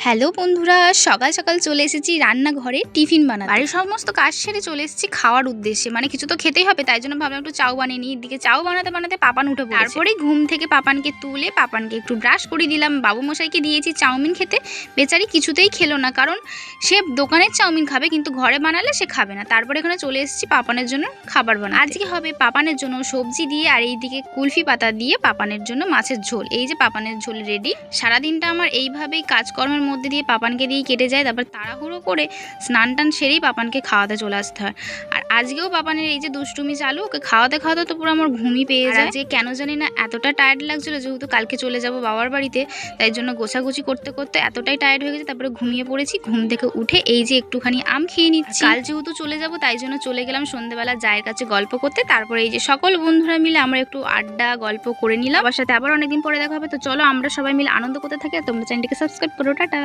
Hello বন্ধুরা, সকাল সকাল চলে এসেছি রান্নাঘরে টিফিন বানাতে। বাড়ির সমস্ত কাজ সেরে চলে এসেছি খাওয়ার উদ্দেশ্যে, মানে কিছু তো খেতেই হবে, তাই জন্য ভাবলাম একটু চাউ বানিয়ে নিই। এদিকে চাউ বানাতে বানাতে পাপান উঠে পড়েছে। তারপরে ঘুম থেকে পাপানকে তুলে পাপানকে একটু ব্রাশ করিয়ে দিলাম। বাবু মশাইকে দিয়েছি চাউমিন খেতে, বেচারি কিছুতেই খেলো না, কারণ সে দোকানের চাউমিন খাবে কিন্তু ঘরে বানালে সে খাবে না। তারপরে এখানে চলে এসেছি পাপানের জন্য খাবার বানাতে। আজকে হবে পাপানের জন্য সবজি দিয়ে, আর এইদিকে কুলফি পাতা দিয়ে পাপানের জন্য মাছের ঝোল। এই যে পাপানের ঝোল রেডি। সারাদিনটা আমার এইভাবেই কাজকর্মের মধ্যে দিয়ে পাপানকে দিয়ে কেটে যায়। তারপর তাড়াহুড়ো করে স্নান টান সেরেই পাপানকে খাওয়াতে চলে আসতে হয়। আর আজকেও পাপানের এই যে দুষ্টুমি চালু, ওকে খাওয়াতে খাওয়াতে তো পুরো আমার ঘুমই পেয়ে যায়। যে কেন জানি না এতটা টায়ার্ড লাগছিল, যেহেতু কালকে চলে যাব বাবার বাড়িতে, তাই জন্য গোছাগুছি করতে করতে এতটাই টায়ার্ড হয়ে গেছে। তারপরে ঘুমিয়ে পড়েছি। ঘুম থেকে উঠে এই যে একটুখানি আম খেয়ে নিচ্ছি। কাল যেহেতু চলে যাব, তাই জন্য চলে গেলাম সন্ধ্যেবেলা জায়ের কাছে গল্প করতে। তারপরে এই যে সকল বন্ধুরা মিলে আমরা একটু আড্ডা গল্প করে নিলাম। আমার সাথে আবার অনেকদিন পরে দেখা হবে। তো চলো আমরা সবাই মিলে আনন্দ করতে থাকি। আর তোমরা চ্যানেলটিকে সাবস্ক্রাইব করো। টাটা।